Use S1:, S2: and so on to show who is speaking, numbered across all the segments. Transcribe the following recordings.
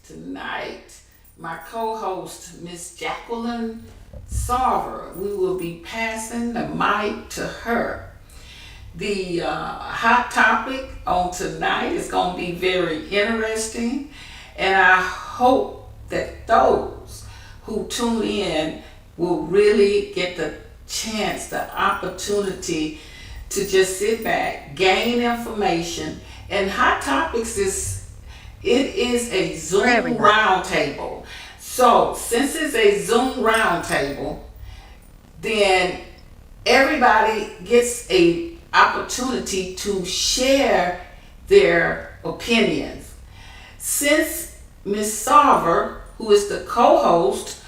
S1: Tonight, my co-host, Miss Jacqueline Sarver, we will be passing the mic to her. The hot topic on tonight is going to be very interesting, and I hope that those who tune in will really get the chance, the opportunity to just sit back, gain information. And hot topics is a Zoom roundtable. So since it's a Zoom roundtable, then everybody gets a opportunity to share their opinions. Since Ms. Sarver, who is the co-host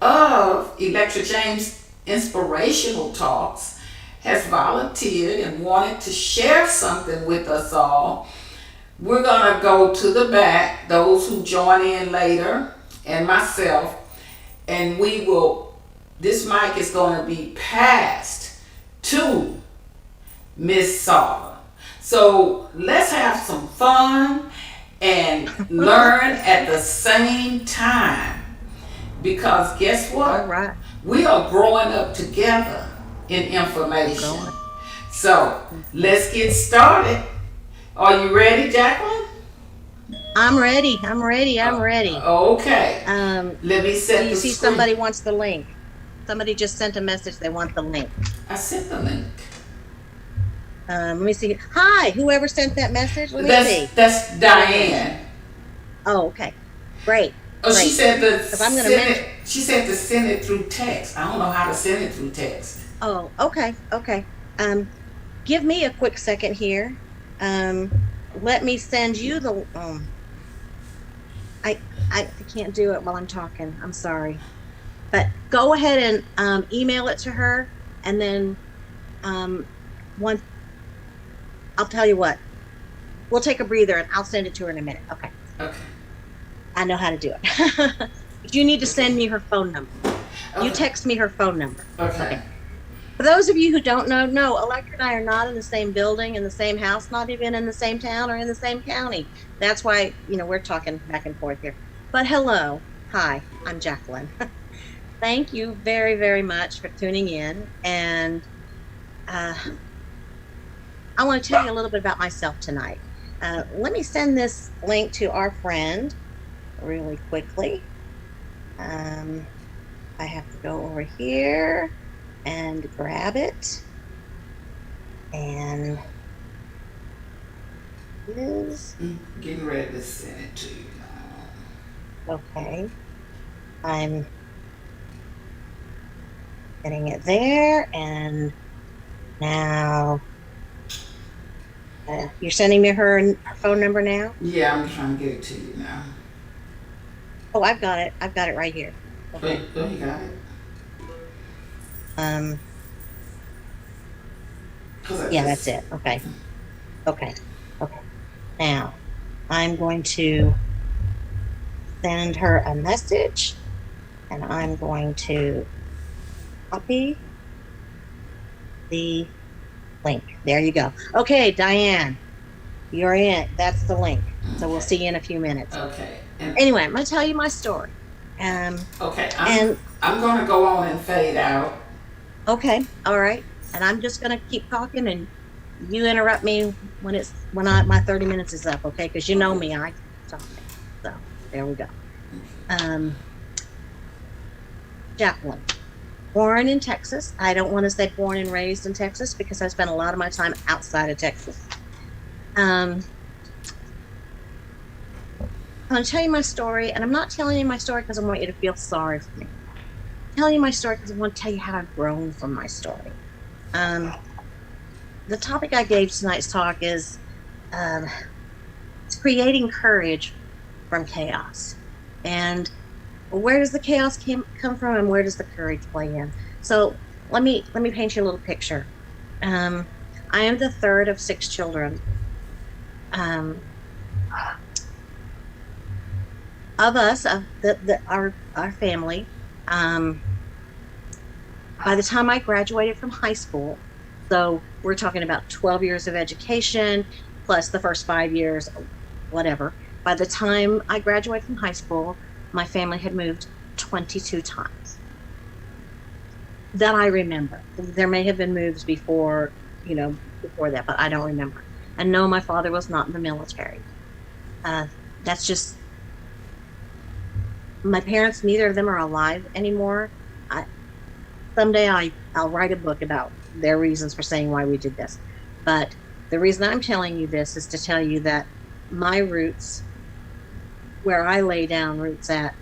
S1: of Electra James Inspirational Talks, has volunteered and wanted to share something with us all, we're going to go to the back, those who join in later, and myself, and this mic is going to be passed to Miss Sarver. So let's have some fun and learn at the same time. Because guess what?
S2: All right.
S1: We are growing up together in information. So let's get started. Are you ready, Jacqueline?
S2: I'm ready.
S1: Okay. Let me set
S2: you
S1: the
S2: see
S1: screen.
S2: somebody wants the link. Somebody just sent a message. They want the link.
S1: I sent the link.
S2: Let me see. Hi, whoever sent that message. Let me see.
S1: That's Diane.
S2: Oh, okay. Great.
S1: Oh,
S2: Great.
S1: she said she said to send it through text. I don't know how to send it through text.
S2: Oh, okay. Give me a quick second here. Let me send you the. I can't do it while I'm talking. I'm sorry, but go ahead and email it to her, and then once I'll tell you what. We'll take a breather, and I'll send it to her in a minute. Okay.
S1: Okay.
S2: I know how to do it. You need to send me her phone number.
S1: Okay.
S2: You text me her phone number.
S1: Okay.
S2: For those of you who don't know, no, Electra and I are not in the same building, in the same house, not even in the same town or in the same county. That's why, we're talking back and forth here. But hello. Hi, I'm Jacqueline. Thank you very, very much for tuning in. And I want to tell you a little bit about myself tonight. Let me send this link to our friend really quickly. I have to go over here and grab it, and is
S1: getting ready to send it to you now.
S2: Okay. I'm getting it there, and now you're sending me her phone number now?
S1: Yeah, I'm trying to get it to you now.
S2: Oh, I've got it right here.
S1: Okay. Oh, you got it?
S2: Yeah, that's it. Okay. Now, I'm going to send her a message, and I'm going to copy the link. There you go. Okay, Diane, you're in. That's the link. So we'll see you in a few minutes.
S1: Okay.
S2: Anyway, I'm going to tell you my story.
S1: Okay. I'm going to go on and fade out.
S2: Okay. All right. And I'm just going to keep talking, and you interrupt me when my 30 minutes is up, okay? Because you know me, I keep talking. So there we go. Jacqueline, born in Texas. I don't want to say born and raised in Texas because I spent a lot of my time outside of Texas. I'm going to tell you my story, and I'm not telling you my story because I want you to feel sorry for me. I'm telling you my story because I want to tell you how I've grown from my story. The topic I gave tonight's talk is it's creating courage from chaos. And where does the chaos come from, and where does the courage play in? So let me paint you a little picture. I am the third of 6 children. Of us, our family, by the time I graduated from high school, so we're talking about 12 years of education plus the first 5 years, whatever. By the time I graduated from high school, my family had moved 22 times that I remember. There may have been moves before, before that, but I don't remember. And no, my father was not in the military. Uh, that's just my parents. Neither of them are alive anymore. I, someday I'll write a book about their reasons for saying why we did this. But the reason I'm telling you this is to tell you that my roots, where I lay down roots at,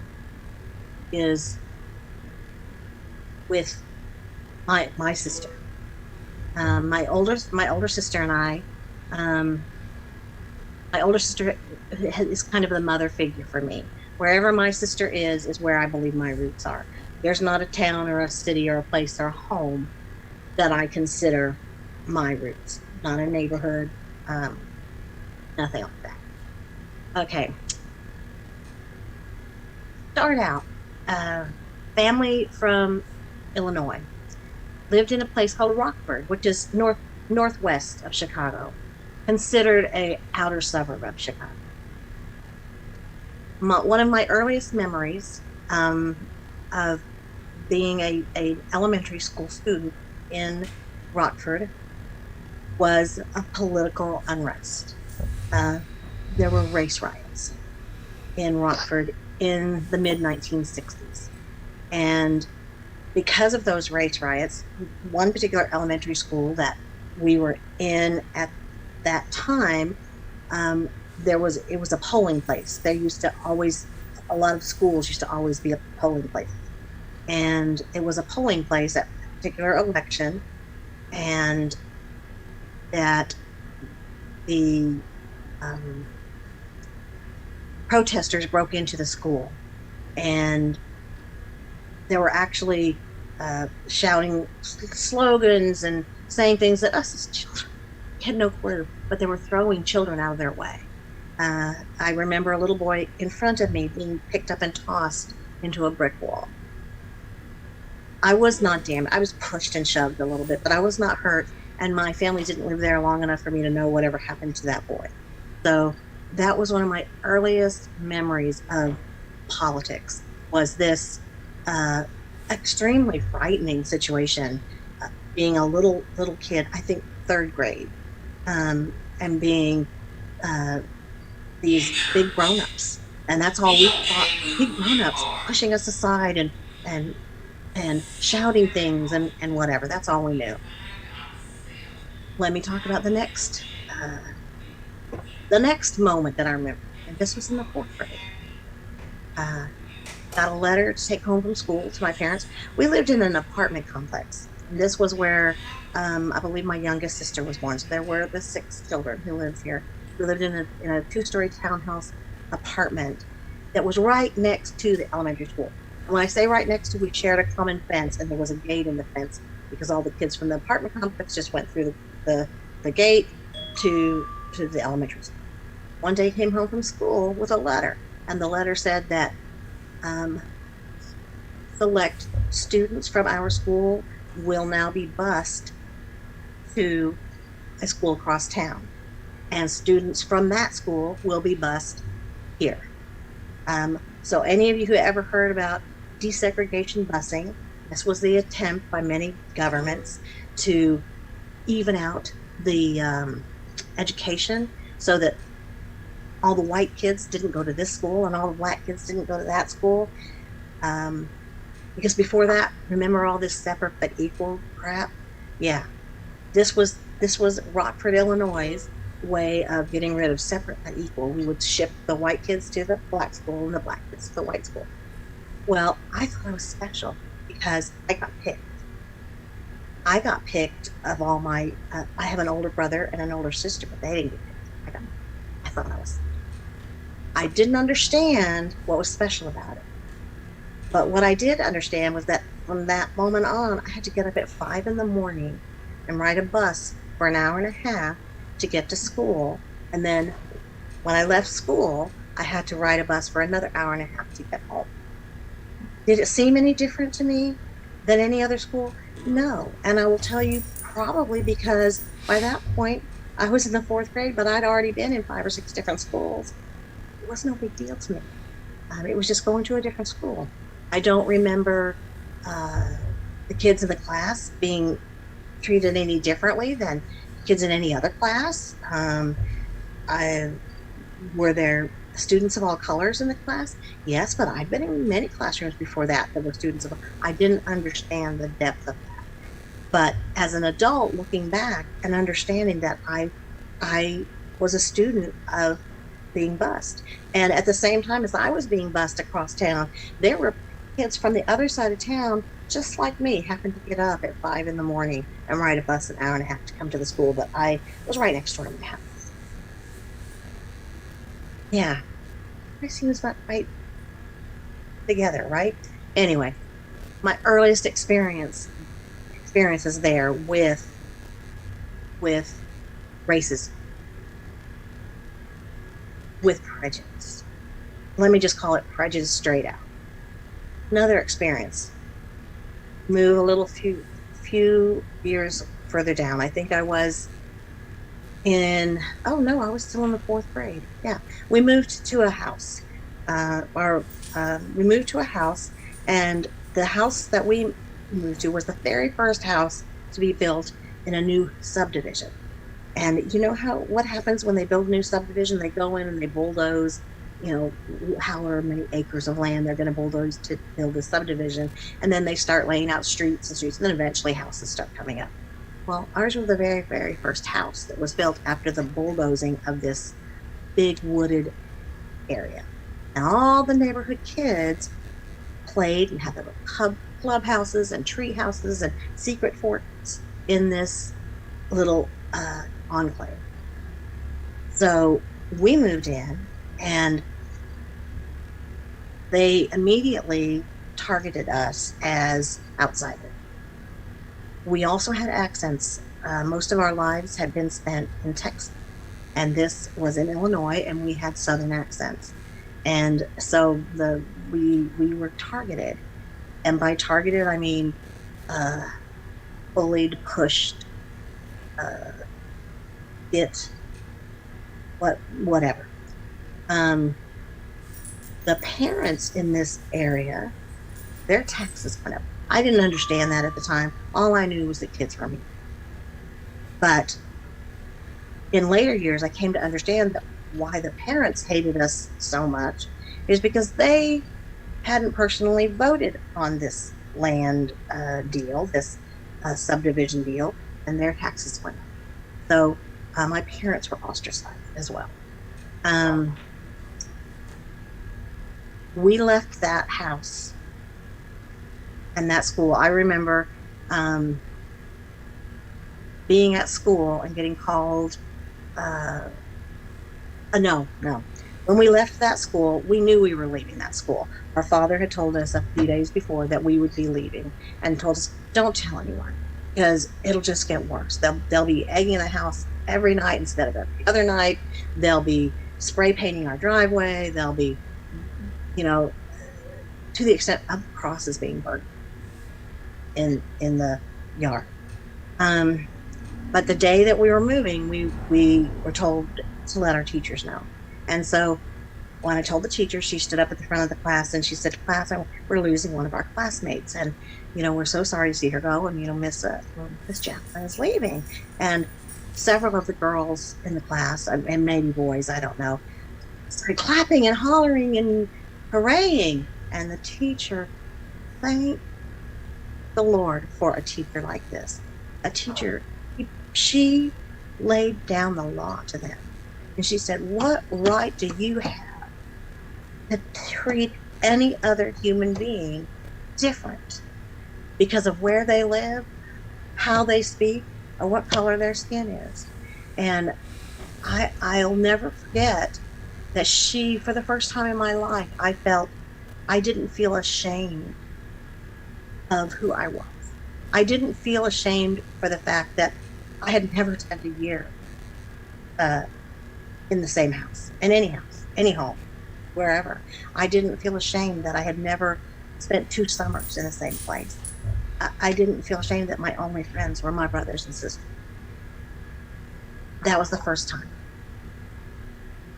S2: is with my sister. My older sister and I. Um, my older sister is kind of the mother figure for me. Wherever my sister is where I believe my roots are. There's not a town or a city or a place or a home that I consider my roots. Not a neighborhood, um, nothing like that. Okay, start out. Uh, Family from Illinois lived in a place called Rockford, which is northwest of Chicago, considered a outer suburb of Chicago. One of my earliest memories of being a elementary school student in Rockford was a political unrest. Uh, there were race riots in Rockford in the mid 1960s. And because of those race riots, one particular elementary school that we were in at that time, it was a polling place. There used to always, a lot of schools used to always be a polling place. And it was a polling place at a particular election, and that the protesters broke into the school, and they were actually shouting slogans and saying things that us as children had no clue, but they were throwing children out of their way. I remember a little boy in front of me being picked up and tossed into a brick wall. I was not damaged. I was pushed and shoved a little bit, but I was not hurt. And my family didn't live there long enough for me to know whatever happened to that boy. So that was one of my earliest memories of politics, was this extremely frightening situation, being a little kid, I think third grade, and being these big grown-ups. And that's all we thought, big grown-ups pushing us aside and and shouting things and whatever. That's all we knew. Let me talk about the next moment that I remember. And this was in the fourth grade. Uh, got a letter to take home from school to my parents. We lived in an apartment complex. And this was where I believe my youngest sister was born. So there were the 6 children who lived here. We lived in a 2-story townhouse apartment that was right next to the elementary school. And when I say right next to, we shared a common fence, and there was a gate in the fence because all the kids from the apartment complex just went through the gate to the elementary school. One day I came home from school with a letter, and the letter said that select students from our school will now be bused to a school across town, and students from that school will be bused here. So any of you who ever heard about desegregation busing, this was the attempt by many governments to even out the education so that all the white kids didn't go to this school and all the black kids didn't go to that school. Because before that, remember all this separate but equal crap? Yeah, this was Rockford, Illinois' way of getting rid of separate but equal. We would ship the white kids to the black school and the black kids to the white school. Well, I thought I was special because I got picked. I got picked of all my, I have an older brother and an older sister, but they didn't get picked. I thought I didn't understand what was special about it. But what I did understand was that from that moment on, I had to get up at 5 in the morning and ride a bus for an hour and a half to get to school. And then when I left school, I had to ride a bus for another hour and a half to get home. Did it seem any different to me than any other school? No. And I will tell you, probably because by that point, I was in the 4th grade, but I'd already been in 5 or 6 different schools. it was no big deal to me. It was just going to a different school. I don't remember uh, the kids in the class being treated any differently than kids in any other class. I Were there students of all colors in the class? Yes, but I've been in many classrooms before that that were students of. I didn't understand the depth of that. But as an adult, looking back and understanding that I was a student of being bused, and at the same time as I was being bused across town, there were kids from the other side of town just like me happened to get up at 5 in the morning and ride a bus an hour and a half to come to the school that I was right next door to my house. Yeah, I seems not quite together, right? Anyway, my earliest experiences there with racism, with prejudice. Let me just call it prejudice straight out. Another experience. Move a little few years further down. I think I was in, oh no, I was still in the fourth grade. Yeah, we moved to a house. Or we moved to a house, and the house that we moved to was the very first house to be built in a new subdivision. And you know how what happens when they build a new subdivision? They go in and they bulldoze, however many acres of land they're going to bulldoze to build a subdivision, and then they start laying out streets and streets, and then eventually houses start coming up. Well, ours was the very, very first house that was built after the bulldozing of this big wooded area. And all the neighborhood kids played and had their little clubhouses and tree houses and secret forts in this little enclave. So we moved in, and they immediately targeted us as outsiders. We also had accents. Most of our lives had been spent in Texas, and this was in Illinois, and we had Southern accents. And so we were targeted, and by targeted I mean uh, bullied, pushed, uh, bit, whatever. Um, the parents in this area, their taxes went up. I didn't understand that at the time. All I knew was that kids were mean. But in later years, I came to understand that why the parents hated us so much is because they hadn't personally voted on this land deal, this subdivision deal, and their taxes went up. So my parents were ostracized as well. Um, we left that house and that school. I remember um, being at school and getting called. Uh, no. When we left that school, we knew we were leaving that school. Our father had told us a few days before that we would be leaving, and told us, don't tell anyone because it'll just get worse. They'll be egging the house every night instead of every other night. They'll be spray painting our driveway. They'll be, you know, to the extent of crosses being burned in the yard. Um, but the day that we were moving, we were told to let our teachers know. And so when I told the teacher, she stood up at the front of the class and she said, class, we're losing one of our classmates. And, we're so sorry to see her go. And, Miss Jacqueline is leaving. And several of the girls in the class, and maybe boys, I don't know, started clapping and hollering and hurraying. And the teacher, thank the Lord for a teacher like this. A teacher, she laid down the law to them. And she said, what right do you have to treat any other human being different because of where they live, how they speak, or what color their skin is? And I'll never forget that for the first time in my life, I didn't feel ashamed of who I was. I didn't feel ashamed for the fact that I had never spent a year in the same house, in any home, wherever. I didn't feel ashamed that I had never spent 2 summers in the same place. I didn't feel ashamed that my only friends were my brothers and sisters. That was the first time.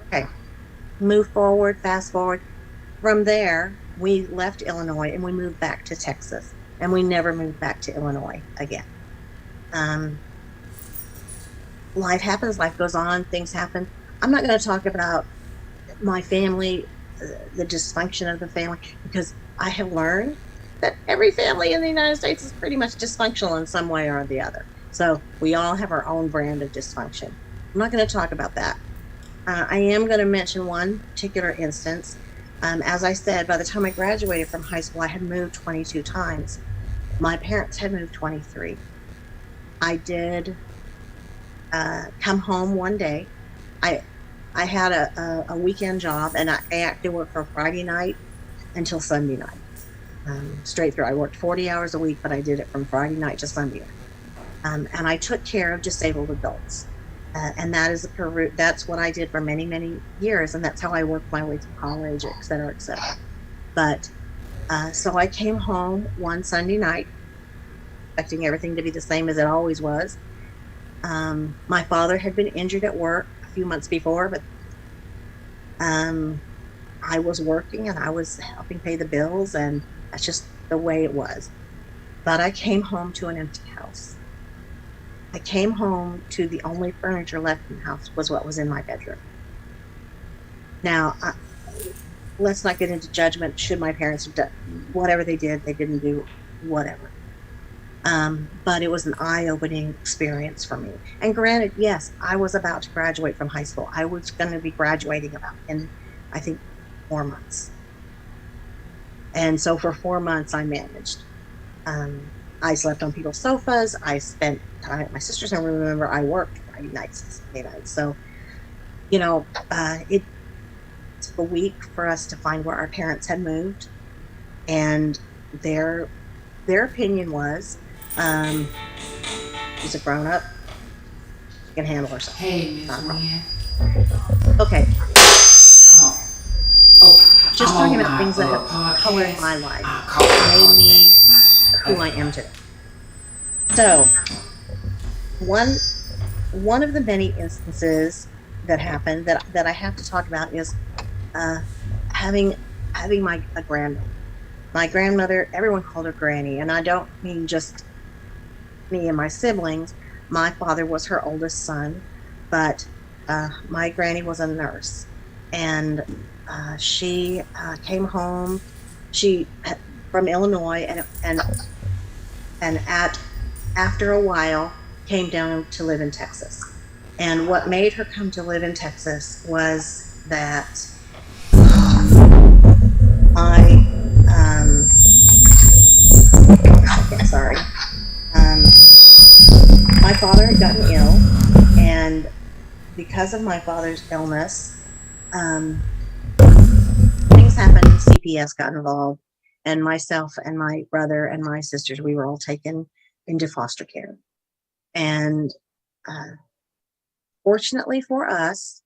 S2: Okay. Move forward, fast forward. From there, we left Illinois and we moved back to Texas, and we never moved back to Illinois again. Um, Life happens, life goes on, things happen. I'm not going to talk about my family, the dysfunction of the family, because I have learned that every family in the United States is pretty much dysfunctional in some way or the other. So we all have our own brand of dysfunction. I'm not going to talk about that. I am going to mention one particular instance. As I said, by the time I graduated from high school, I had moved 22 times. My parents had moved 23. I did come home one day. I I had a weekend job, and I actually worked from Friday night until Sunday night, straight through. I worked 40 hours a week, but I did it from Friday night to Sunday night. And I took care of disabled adults. And that is that's what I did for many, many years. And that's how I worked my way through college, et cetera, et cetera. But so I came home one Sunday night, expecting everything to be the same as it always was. My father had been injured at work a few months before, but um, I was working and I was helping pay the bills, and that's just the way it was. But I came home to an empty house. I came home to the only furniture left in the house was what was in my bedroom. Now, let's not get into judgment. Should my parents have done whatever they did, they didn't do whatever. But it was an eye-opening experience for me. And granted, yes, I was about to graduate from high school. I was going to be graduating about in, I think, 4 months. And so for 4 months, I managed. I slept on people's sofas. I spent time at my sister's. And remember, I worked Friday nights and Saturday nights. So, it took a week for us to find where our parents had moved. And their opinion was, she's a grown up, she can handle herself.
S1: Hey,
S2: Not
S1: Miss
S2: a problem.
S1: Wynn.
S2: Okay,
S1: Oh, oh, I'm
S2: just talking
S1: on
S2: about
S1: my
S2: things that have colored
S1: podcast.
S2: my life,
S1: I call
S2: made
S1: it
S2: me
S1: mine.
S2: who I
S1: Okay.
S2: am today. So one one of the many instances that happened that I have to talk about is uh, having having my a grandmother. My grandmother, everyone called her Granny, and I don't mean just me and my siblings. My father was her oldest son, but my granny was a nurse, and she came home. She from Illinois, and at after a while came down to live in Texas. And what made her come to live in Texas was that my okay, sorry, um, my father had gotten ill, and because of my father's illness, um, things happened. CPS got involved, and myself and my brother and my sisters, we were all taken into foster care. And uh, fortunately for us,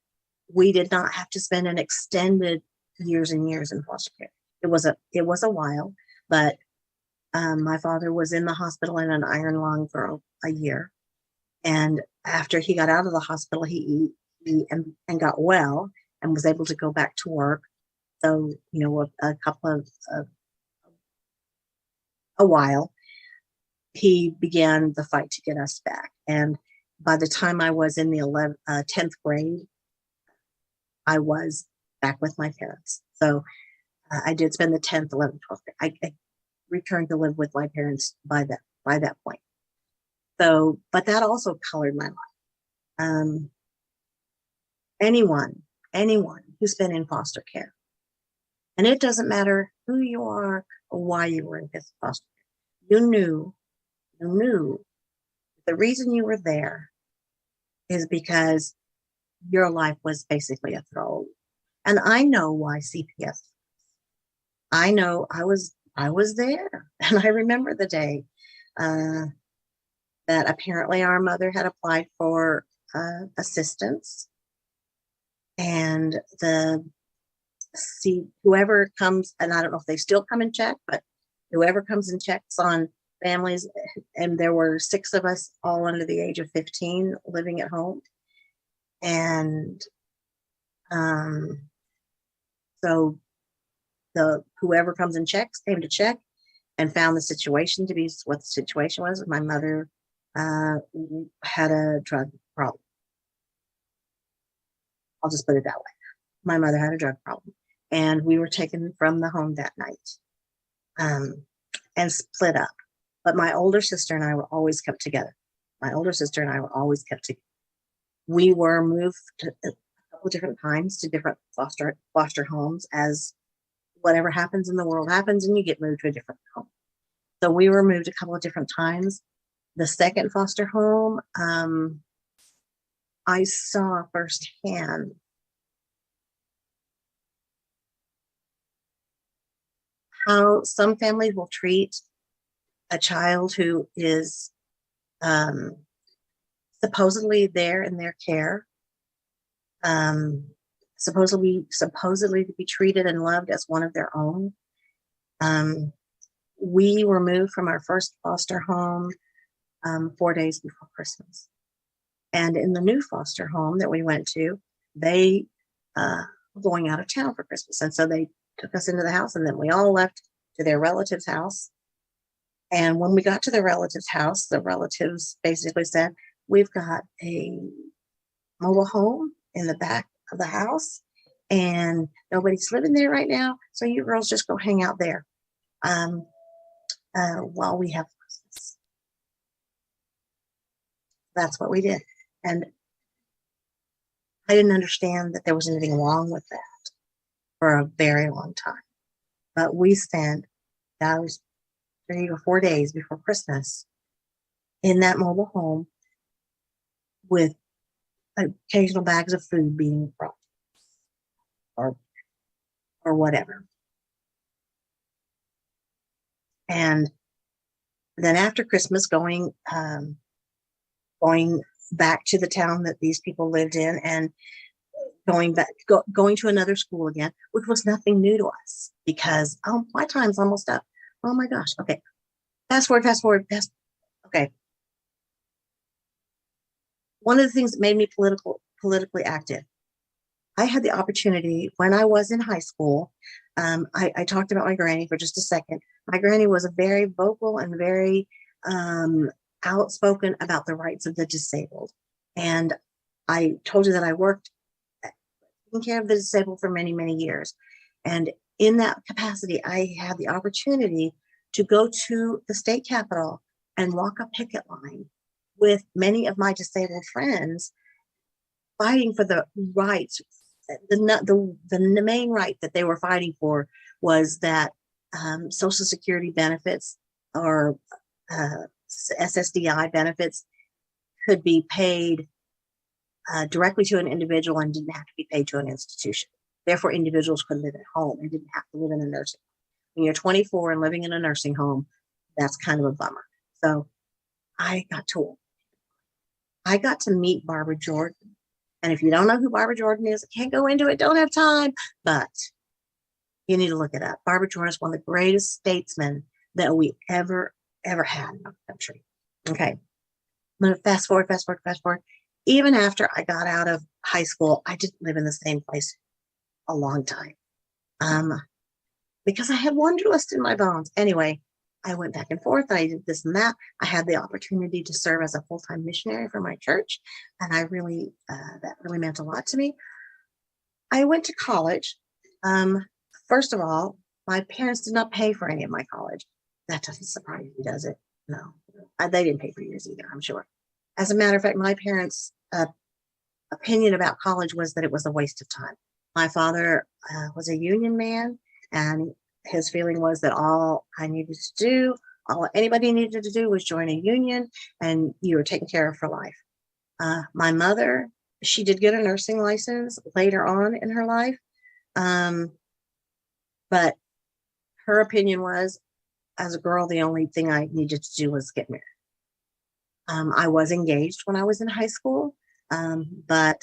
S2: we did not have to spend an extended years and years in foster care. It was a while, but my father was in the hospital in an iron lung for a year, and after he got out of the hospital, and got well and was able to go back to work. So a couple of a while, he began the fight to get us back. And by the time I was in the 10th grade, I was back with my parents. So I did spend the 10th, 11th, 12th. I returned to live with my parents by that point. So, but that also colored my life. Um, anyone who's been in foster care, and it doesn't matter who you are or why you were in foster care, you knew the reason you were there is because your life was basically a throwaway. And I know why CPS. I know I was there, and I remember the day uh, that apparently our mother had applied for assistance, and the see whoever comes, and I don't know if they still come and check, but whoever comes and checks on families, and there were 6 of us, all under the age of 15, living at home, and um, So the whoever comes and checks came to check and found the situation to be what the situation was. My mother uh, had a drug problem. I'll just put it that way. My mother had a drug problem, and we were taken from the home that night, um, and split up. But my older sister and I were always kept together. My older sister and I were always kept together. We were moved a couple of different times to different foster homes, as whatever happens in the world happens, and you get moved to a different home. So we were moved a couple of different times. The second foster home, I saw firsthand how some families will treat a child who is um, supposedly there in their care, um, supposedly to be treated and loved as one of their own. Um, we were moved from our first foster home 4 days before Christmas. And in the new foster home that we went to, they were going out of town for Christmas. And so they took us into the house, and then we all left to their relative's house. And when we got to the relative's house, the relatives basically said, "We've got a mobile home in the back of the house, and nobody's living there right now. So you girls just go hang out there um, while we have Christmas." That's what we did. And I didn't understand that there was anything wrong with that for a very long time. But we spent those 3 or 4 days before Christmas in that mobile home with occasional bags of food being brought, or whatever. And then after Christmas, going back to the town that these people lived in, and going to another school again, which was nothing new to us, because my time's almost up. Oh my gosh. Okay. Fast forward. Okay. One of the things that made me politically active, I had the opportunity when I was in high school. I talked about my granny for just a second. My granny was a very vocal and very outspoken about the rights of the disabled. And I told you that I worked taking care of the disabled for many, many years. And in that capacity, I had the opportunity to go to the state capitol and walk a picket line with many of my disabled friends, fighting for the rights. The main right that they were fighting for was that Social Security benefits, or SSDI benefits, could be paid directly to an individual and didn't have to be paid to an institution. Therefore, individuals could live at home and didn't have to live in a nursing home. When you're 24 and living in a nursing home, that's kind of a bummer. So I got to meet Barbara Jordan. And if you don't know who Barbara Jordan is, I can't go into it, don't have time, but you need to look it up. Barbara Jordan is one of the greatest statesmen that we ever had in our country. Okay. I'm going to fast forward. Even after I got out of high school, I didn't live in the same place a long time, because I had wanderlust in my bones. Anyway, I went back and forth. I did this and that. I had the opportunity to serve as a full-time missionary for my church, and that really meant a lot to me. I went to college. First of all, my parents did not pay for any of my college. That doesn't surprise you, does it? No, they didn't pay for yours either, I'm sure. As a matter of fact, my parents' opinion about college was that it was a waste of time. My father was a union man, and his feeling was that all anybody needed to do was join a union, and you were taken care of for life. My mother, she did get a nursing license later on in her life, but her opinion was, as a girl, the only thing I needed to do was get married. I was engaged when I was in high school, but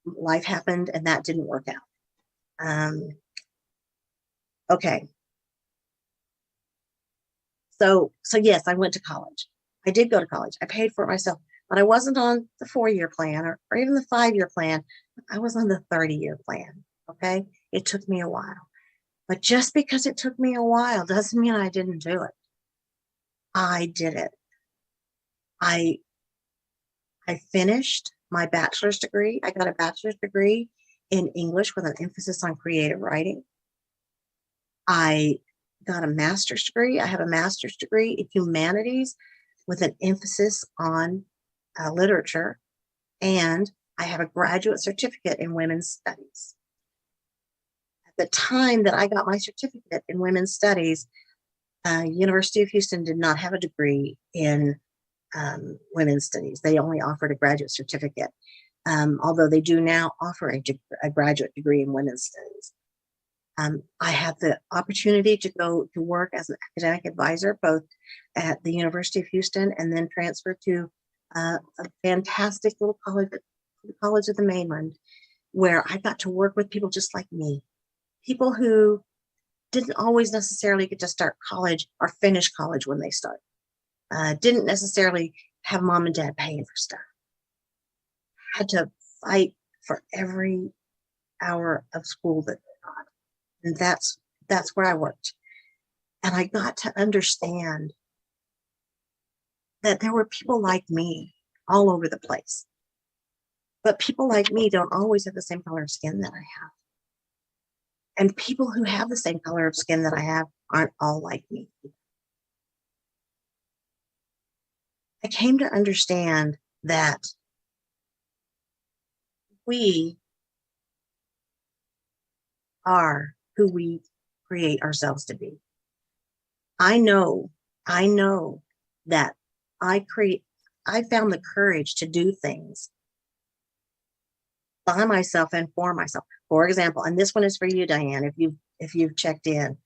S2: life happened and that didn't work out. Okay. So yes, I went to college. I did go to college. I paid for it myself, but I wasn't on the 4-year plan or even the 5-year plan. I was on the 30-year plan. Okay. It took me a while. But just because it took me a while doesn't mean I didn't do it. I did it. I I finished my bachelor's degree. I got a bachelor's degree in English with an emphasis on creative writing. I got a master's degree. I have a master's degree in humanities with an emphasis on literature. And I have a graduate certificate in women's studies. At the time that I got my certificate in women's studies, University of Houston did not have a degree in women's studies. They only offered a graduate certificate, although they do now offer a graduate degree in women's studies. I had the opportunity to go to work as an academic advisor, both at the University of Houston and then transfer to a fantastic little college, the College of the Mainland, where I got to work with people just like me, people who didn't always necessarily get to start college or finish college when they start, didn't necessarily have mom and dad paying for stuff, had to fight for every hour of school that they got. And that's where I worked. And I got to understand that there were people like me all over the place. But people like me don't always have the same color of skin that I have. And people who have the same color of skin that I have aren't all like me. I came to understand that we are who we create ourselves to be. I know that I found the courage to do things by myself and for myself. For example, and this one is for you, Diane, if you've checked in.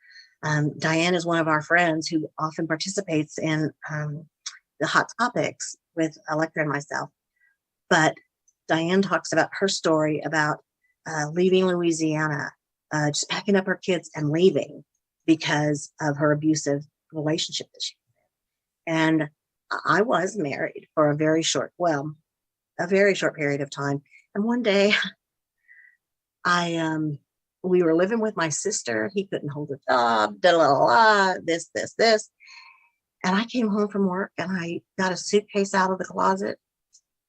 S2: Diane is one of our friends who often participates in the hot topics with Electra and myself. But Diane talks about her story about leaving Louisiana, just packing up her kids and leaving because of her abusive relationship that she was in. And I was married for a very short period of time. And one day we were living with my sister. He couldn't hold a job, this. And I came home from work and I got a suitcase out of the closet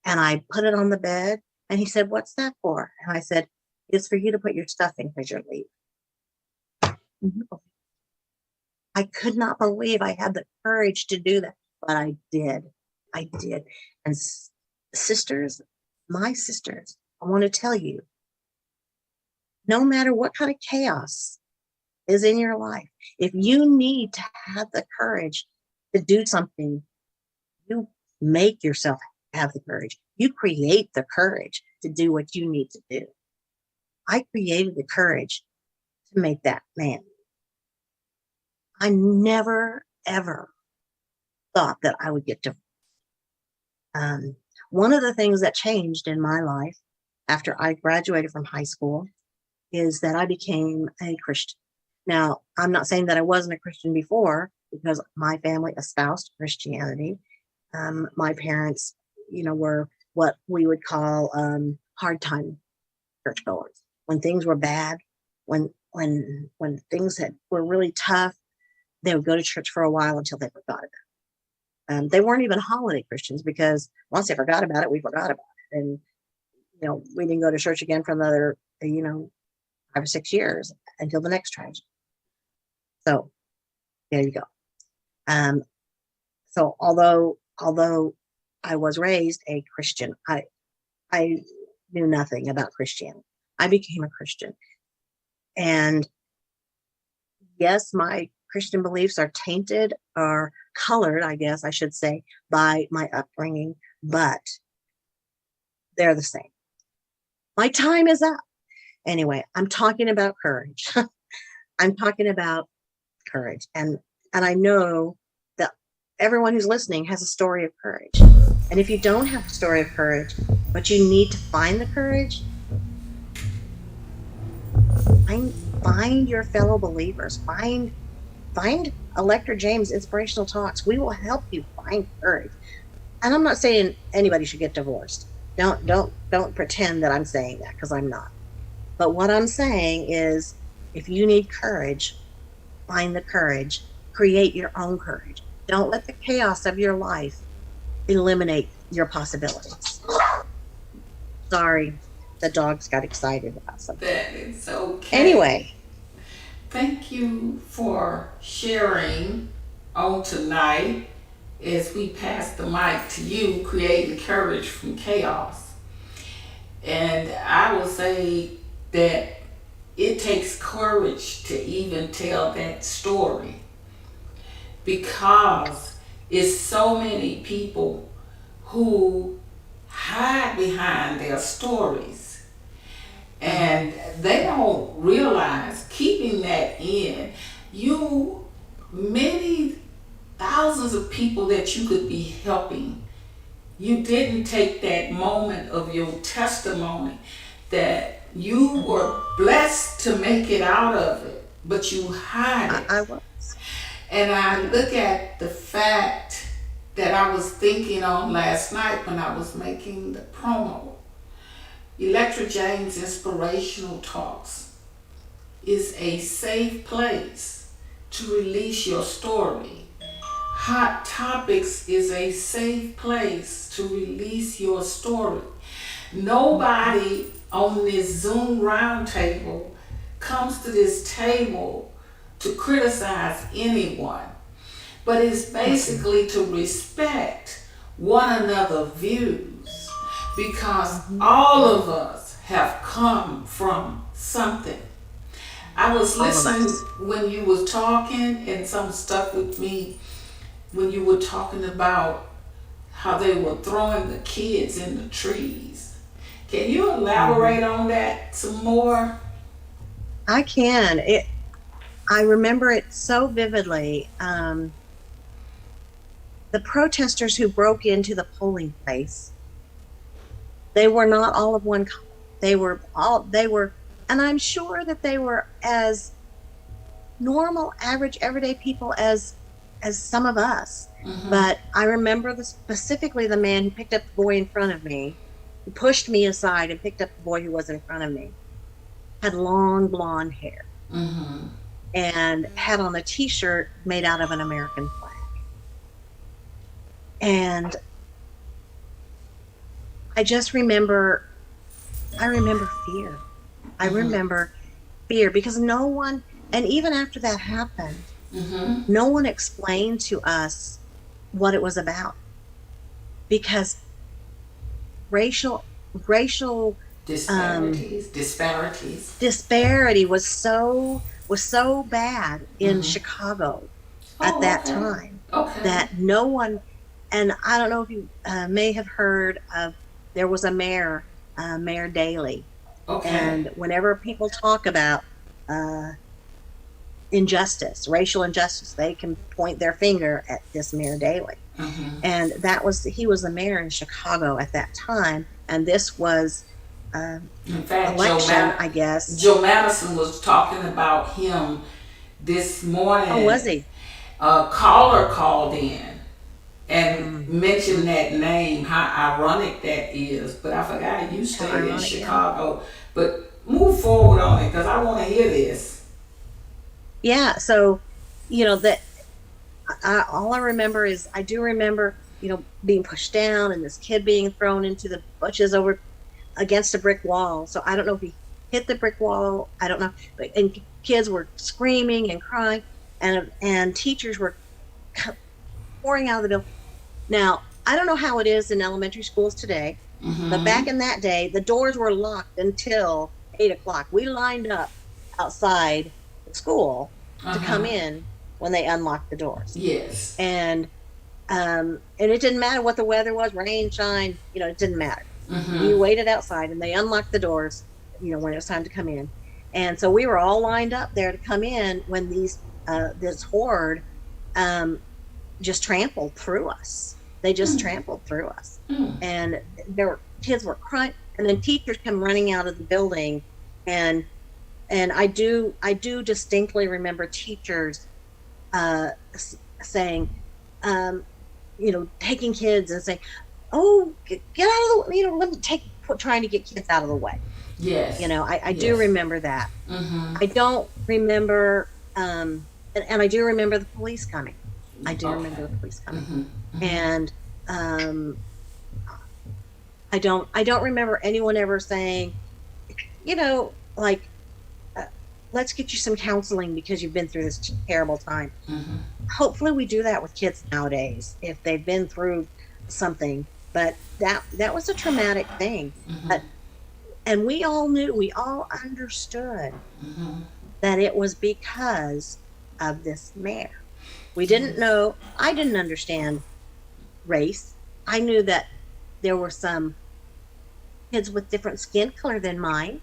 S2: and I put it on the bed. And he said, "What's that for?" And I said, "It's for you to put your stuff in because you're leaving." I could not believe I had the courage to do that, but I did. And sisters, my sisters, I want to tell you, no matter what kind of chaos is in your life, if you need to have the courage to do something, you make yourself have the courage. You create the courage to do what you need to do. I created the courage to make that man. I never, ever thought that I would get divorced. One of the things that changed in my life after I graduated from high school is that I became a Christian. Now, I'm not saying that I wasn't a Christian before because my family espoused Christianity. My parents, were what we would call hard time churchgoers. When things were bad, when things were really tough, they would go to church for a while until they forgot about it. They weren't even holiday Christians because once they forgot about it, we forgot about it. And, we didn't go to church again for another, 5 or 6 years until the next tragedy. So there you go. So although I was raised a Christian, I knew nothing about Christianity. I became a Christian. And yes, my Christian beliefs are tainted or colored, I guess I should say, by my upbringing, but they're the same. My time is up. Anyway, I'm talking about courage. I'm talking about courage. And I know that everyone who's listening has a story of courage. And if you don't have a story of courage, but you need to find the courage, find your fellow believers. Find Electra James Inspirational Talks. We will help you find courage. And I'm not saying anybody should get divorced. Don't pretend that I'm saying that because I'm not. But what I'm saying is, if you need courage, find the courage, create your own courage. Don't let the chaos of your life eliminate your possibilities. Sorry, the dogs got excited about something.
S1: That is okay.
S2: Anyway,
S1: Thank you for sharing on tonight as we pass the mic to you, creating courage from chaos. And I will say that it takes courage to even tell that story because it's so many people who hide behind their stories and they don't realize keeping that in you many thousands of people that you could be helping, you didn't take that moment of your testimony that you were blessed to make it out of it, but you hide it.
S2: I was.
S1: And I look at the fact that I was thinking on last night when I was making the promo. Electra James Inspirational Talks is a safe place to release your story. Hot Topics is a safe place to release your story. Nobody on this Zoom roundtable comes to this table to criticize anyone, but it's basically to respect one another's views because all of us have come from something. I was listening when you was talking and some stuck with me when you were talking about how they were throwing the kids in the trees. Can you elaborate on that some more?
S2: I can. I remember it so vividly. The protesters who broke into the polling place, they were not all of one color. They were, and I'm sure that they were as normal, average, everyday people as some of us. But I remember specifically the man who picked up the boy in front of me, who pushed me aside and picked up the boy who was in front of me, had long blonde hair and had on a t-shirt made out of an American flag. And I just remember, I remember fear. I remember fear because no one, and even after that happened, no one explained to us what it was about because racial disparity was so bad in Chicago at
S1: Oh,
S2: that
S1: okay.
S2: time
S1: Okay.
S2: that no one, and I don't know if you may have heard of, there was a mayor, Mayor Daley,
S1: Okay.
S2: and whenever people talk about uh, injustice, racial injustice, they can point their finger at this Mayor Daley. And he was the mayor in Chicago at that time, and this was
S1: In fact,
S2: election, I guess.
S1: Joe Madison was talking about him this
S2: Oh,
S1: morning.
S2: was he?
S1: A caller called in and
S2: Mm,
S1: mentioned that name, how ironic that is. But I forgot you
S2: how
S1: stayed in
S2: ironic, yeah.
S1: Chicago. But move forward on it because I want to hear this.
S2: Yeah, so that all I remember is I do remember being pushed down and this kid being thrown into the bushes over against a brick wall. So I don't know if he hit the brick wall. I don't know, but and kids were screaming and crying, and teachers were pouring out of the building. Now I don't know how it is in elementary schools today, but back in that day, the doors were locked until 8 o'clock. We lined up outside the school to come in when they unlocked the doors,
S1: Yes.
S2: and it didn't matter what the weather was, rain, shine, it didn't matter. We waited outside and they unlocked the doors, when it was time to come in. And so we were all lined up there to come in when this horde just trampled through us. They just trampled through us. And kids were crying, and then teachers come running out of the building, and I do distinctly remember teachers saying, taking kids and saying, "Oh, get out of the, let me trying to get kids out of the way." You
S1: Yes.
S2: know, I do
S1: Yes.
S2: remember that.
S1: Mm-hmm.
S2: I don't remember, and I do remember the police coming. I do
S1: Okay.
S2: remember the police coming.
S1: Mm-hmm. Mm-hmm.
S2: And um, I don't remember anyone ever saying, like, uh, let's get you some counseling because you've been through this terrible time.
S1: Mm-hmm.
S2: Hopefully we do that with kids nowadays if they've been through something, but that was a traumatic thing.
S1: Mm-hmm.
S2: But and we all knew, we all understood
S1: Mm-hmm.
S2: that it was because of this mayor. We didn't
S1: Yes.
S2: know, I didn't understand race. I knew that there were some kids with different skin color than mine,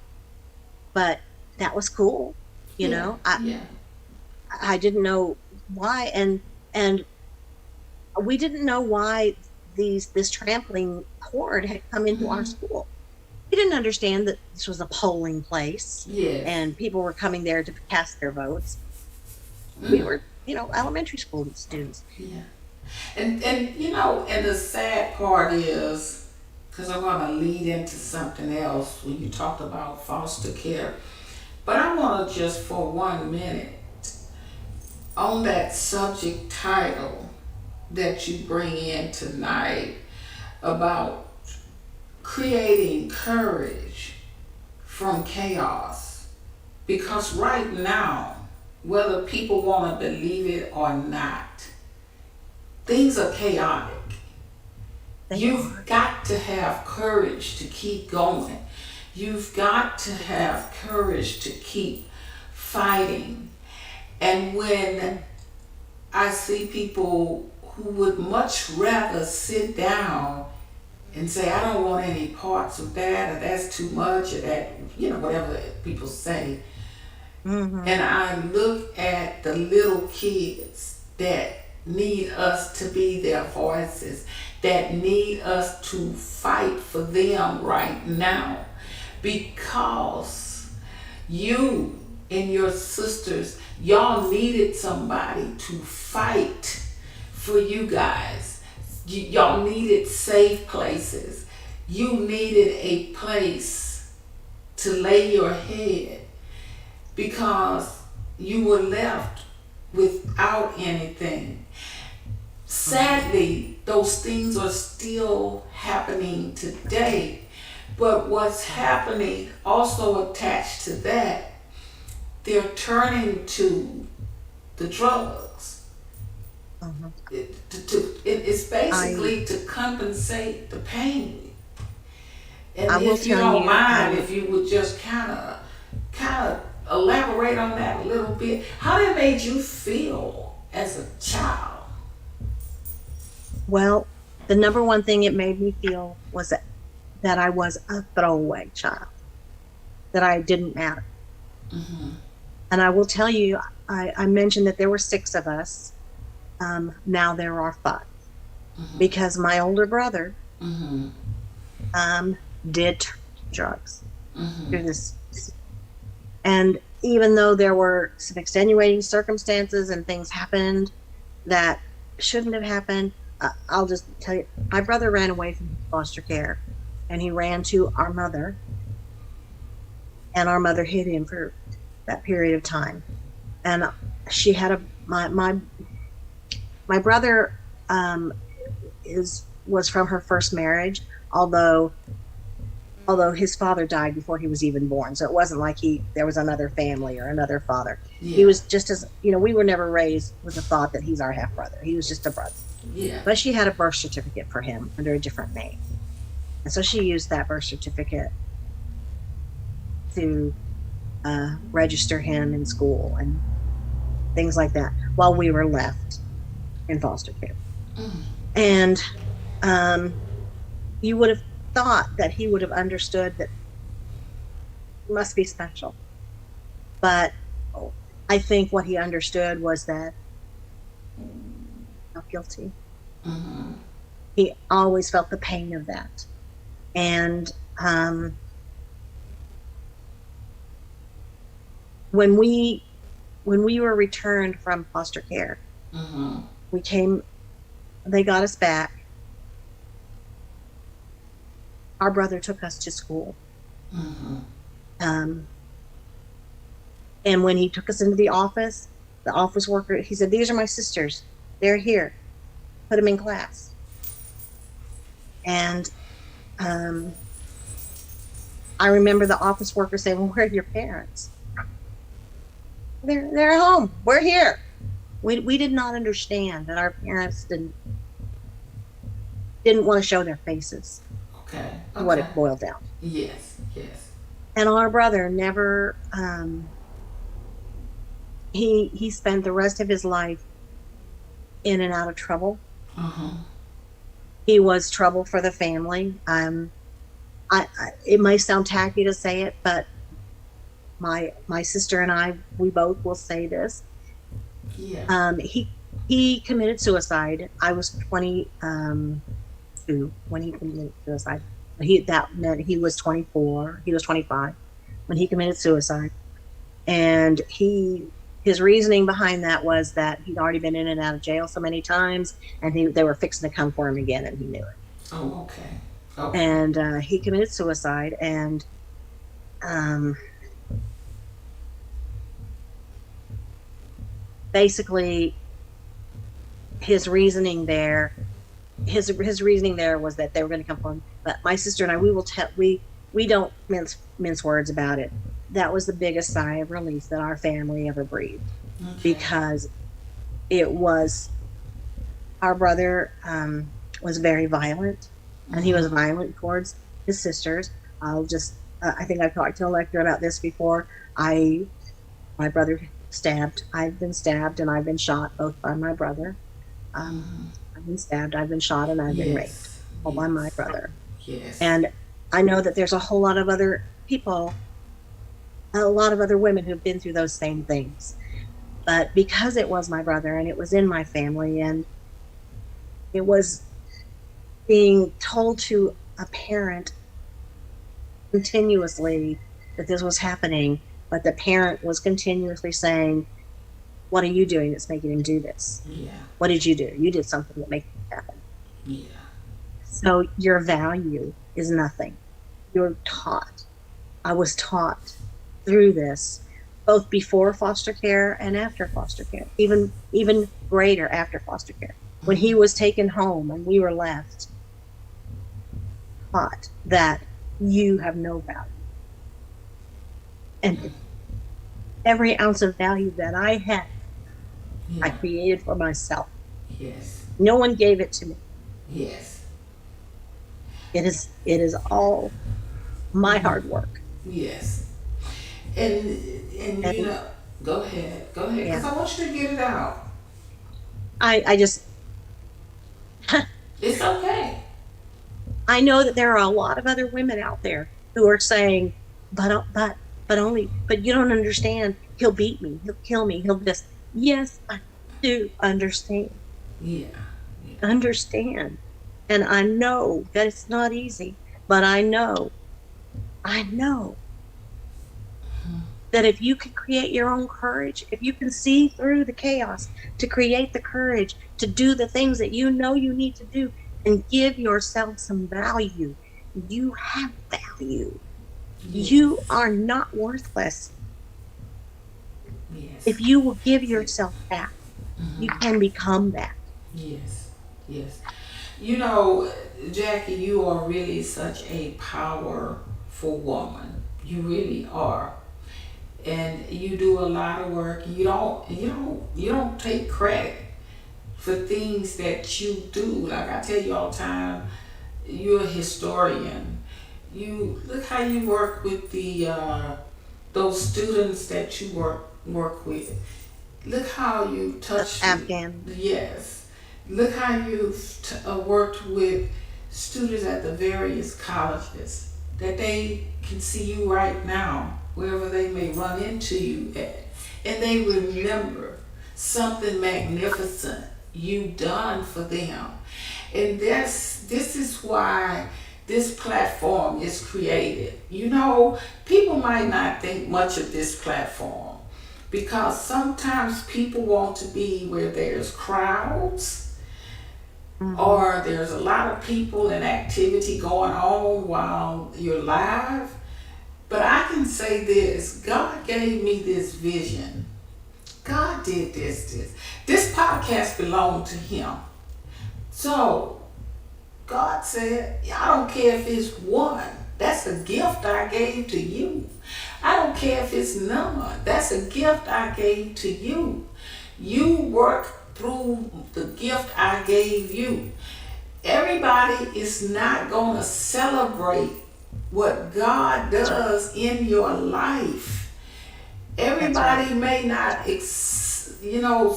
S2: but that was cool. You
S1: Yeah.
S2: know, I
S1: Yeah.
S2: I didn't know why, and we didn't know why this trampling horde had come into our
S1: Mm-hmm.
S2: school. We didn't understand that this was a polling place
S1: Yes.
S2: and people were coming there to cast their votes. We
S1: Mm.
S2: were, elementary school students.
S1: Yeah. And and the sad part is, because I'm gonna lead into something else when you talked about foster care. But I want to just for 1 minute on that subject title that you bring in tonight about creating courage from chaos. Because right now, whether people want to believe it or not, things are chaotic.
S2: They
S1: You've
S2: are.
S1: got to have courage to keep going. You've got to have courage to keep fighting. And when I see people who would much rather sit down and say, I don't want any parts of that, or that's too much, or that, whatever people say.
S2: Mm-hmm.
S1: And I look at the little kids that need us to be their voices, that need us to fight for them right now, because you and your sisters, y'all needed somebody to fight for you guys. Y'all needed safe places. You needed a place to lay your head because you were left without anything. Sadly, those things are still happening today. But what's happening also attached to that, they're turning to the drugs.
S2: Mm-hmm.
S1: It's
S2: I
S1: basically to compensate the pain. And
S2: I will
S1: if you
S2: tell
S1: don't
S2: you,
S1: mind, if you would just kind of elaborate on that a little bit, how that made you feel as a child.
S2: well, the number one thing it made me feel was that I was a throwaway child, that I didn't matter.
S1: Mm-hmm.
S2: And I will tell you, I mentioned that there were six of us. Now there are five
S1: Mm-hmm.
S2: because my older brother
S1: Mm-hmm.
S2: um, did drugs
S1: Mm-hmm.
S2: through this. And even though there were some extenuating circumstances and things happened that shouldn't have happened, I'll just tell you, my brother ran away from foster care and he ran to our mother, and our mother hid him for that period of time. And she had my brother um, is was from her first marriage, although his father died before he was even born. So it wasn't like there was another family or another father. He
S1: Yeah.
S2: was just as, we were never raised with the thought that he's our half brother. He was just a brother.
S1: Yeah.
S2: But she had a birth certificate for him under a different name. And so she used that birth certificate to register him in school and things like that while we were left in foster care.
S1: Mm.
S2: And um, you would have thought that he would have understood that he must be special. But I think what he understood was that not guilty.
S1: Mm-hmm.
S2: He always felt the pain of that. And when we were returned from foster care,
S1: Mm-hmm.
S2: we came. They got us back. Our brother took us to school,
S1: Mm-hmm.
S2: Um, and when he took us into the office worker, he said, "These are my sisters. They're here. Put them in class." And um, I remember the office worker saying, "Well, where are your parents?" They're at home. We're here. We did not understand that our parents didn't want to show their faces.
S1: Okay.
S2: Is what
S1: Okay.
S2: it boiled down.
S1: Yes. Yes.
S2: And our brother never. He spent the rest of his life in and out of trouble.
S1: Uh huh.
S2: He was trouble for the family. It might sound tacky to say it, but my sister and I, we both will say this.
S1: Yeah.
S2: He committed suicide. I was 20 when he committed suicide. He that meant he was 24. He was 25 when he committed suicide, and his reasoning behind that was that he'd already been in and out of jail so many times, and they were fixing to come for him again, and he knew it.
S1: Oh, okay. Okay.
S2: And he committed suicide, and um, basically his reasoning there his reasoning there was that they were going to come for him. But my sister and I, we will tell we don't mince words about it. That was the biggest sigh of relief that our family ever breathed,
S1: Okay.
S2: because it was our brother was very violent, and he was
S1: Mm-hmm.
S2: violent towards his sisters. I'll just I think I've talked to Electra about this before. I My brother stabbed. I've been stabbed and I've been shot both by my brother. Um,
S1: Mm-hmm.
S2: I've been stabbed, I've been shot, and I've been raped
S1: Yes.
S2: all by my
S1: Yes.
S2: brother.
S1: Yes.
S2: And I know that there's a whole lot of other people, a lot of other women who've been through those same things. But because it was my brother and it was in my family, and it was being told to a parent continuously that this was happening, but the parent was continuously saying, "What are you doing that's making him do this?
S1: Yeah.
S2: What did you do? You did something that made it happen."
S1: Yeah.
S2: So your value is nothing. You're taught. I was taught through this, both before foster care and after foster care, even greater after foster care. When he was taken home and we were left, taught that you have no value. And every ounce of value that I had, I
S1: Yeah.
S2: created for myself.
S1: Yes.
S2: No one gave it to me.
S1: Yes.
S2: It is all my
S1: Mm-hmm.
S2: hard work.
S1: Yes. And
S2: And
S1: go ahead. Go ahead,
S2: yeah,
S1: because I want you to get it out.
S2: I just
S1: It's okay.
S2: I know that there are a lot of other women out there who are saying, but you don't understand. He'll beat me. He'll kill me. He'll just, yes, I do understand.
S1: Yeah. Yeah.
S2: Understand. And I know that it's not easy, but I know that if you can create your own courage, if you can see through the chaos to create the courage to do the things that you know you need to do and give yourself some value, you have value. You
S1: Yes.
S2: are not worthless.
S1: Yes.
S2: If you will give yourself that, you
S1: Mm-hmm.
S2: can become that.
S1: Yes. Yes. You know, Jackie, you are really such a powerful woman. You really are. And you do a lot of work. You don't take credit for things that you do. Like I tell you all the time, you're a historian. You look how you work with the those students that you work with. Look how you touch.
S2: Afghan.
S1: Yes. Look how you've worked with students at the various colleges, that they can see you right now, wherever they may run into you at. And they remember something magnificent you done for them. And this is why this platform is created. People might not think much of this platform because sometimes people want to be where there's crowds,
S2: Hmm.
S1: or there's a lot of people and activity going on while you're live. But I can say this, God gave me this vision. God did this. This podcast belonged to him. So God said, I don't care if it's one. That's a gift I gave to you. I don't care if it's none. That's a gift I gave to you. You work through the gift I gave you. Everybody is not going to celebrate what God
S2: That's right.
S1: does in your life.
S2: That's right.
S1: Everybody may not,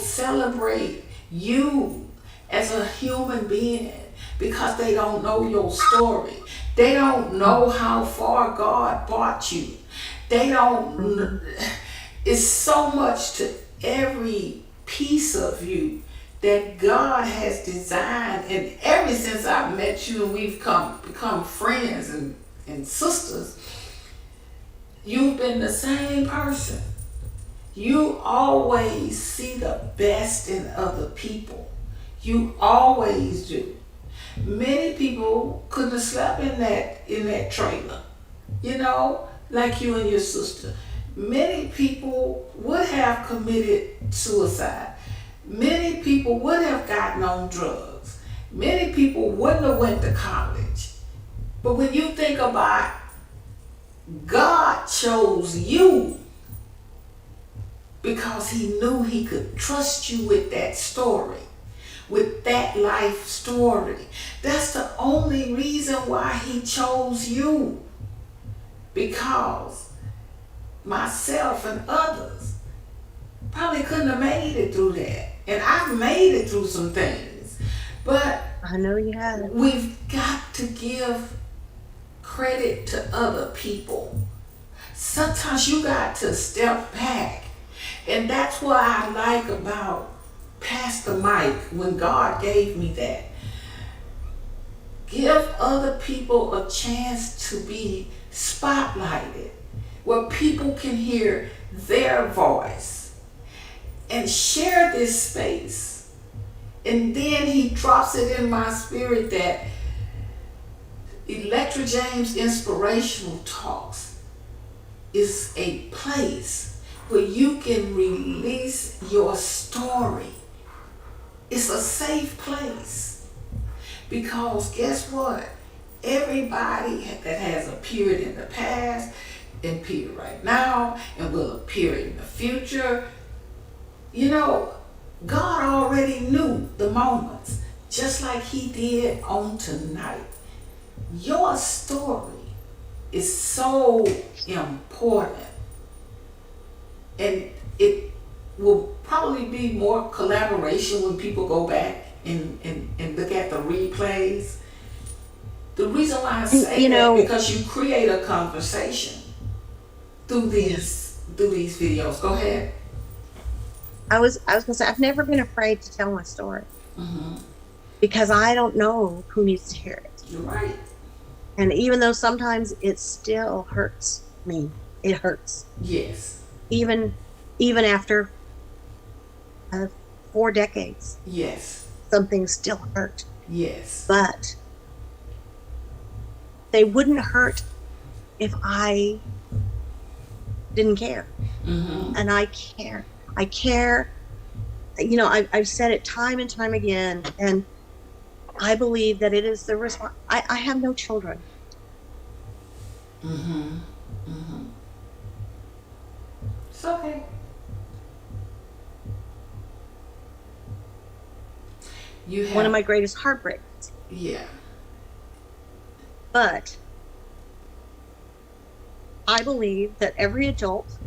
S1: celebrate you as a human being because they don't know your story. They don't know how far God brought you. They
S2: Mm-hmm.
S1: don't. It's so much to every piece of you that God has designed. And ever since I've met you and we've become friends and sisters, you've been the same person. You always see the best in other people. You always do. Many people couldn't have slept in that trailer, like you and your sister. Many people would have committed suicide. Many people would have gotten on drugs. Many people wouldn't have went to college. But when you think about God chose you because he knew he could trust you with that story, with that life story. That's the only reason why he chose you. Because myself and others probably couldn't have made it through that. And I've made it through some things. But
S2: I know you have.
S1: we've got to give credit to other people. Sometimes you got to step back. And that's what I like about Pastor Mike when God gave me that. Give other people a chance to be spotlighted where people can hear their voice and share this space. And then he drops it in my spirit that Electra James Inspirational Talks is a place where you can release your story. It's a safe place. Because guess what? Everybody that has appeared in the past, appeared right now, and will appear in the future, God already knew the moments, just like he did on tonight. Your story is so important, and it will probably be more collaboration when people go back and look at the replays. The reason why I
S2: And
S1: say that because you create a conversation through
S2: yes,
S1: these videos. Go ahead.
S2: I was gonna say I've never been afraid to tell my story
S1: Hmm.
S2: because I don't know who needs to hear it.
S1: You're right.
S2: And even though sometimes it still hurts me, it hurts.
S1: Yes.
S2: Even even after uh, 4 decades,
S1: Yes.
S2: some things still hurt.
S1: Yes.
S2: But they wouldn't hurt if I didn't care.
S1: Hmm.
S2: And I care. I care. I've said it time and time again, and I believe that it is the response. I have no children.
S1: Hmm. Hmm. It's okay. You
S2: One of
S1: have.
S2: my greatest heartbreaks.
S1: Yeah.
S2: But I believe that every adult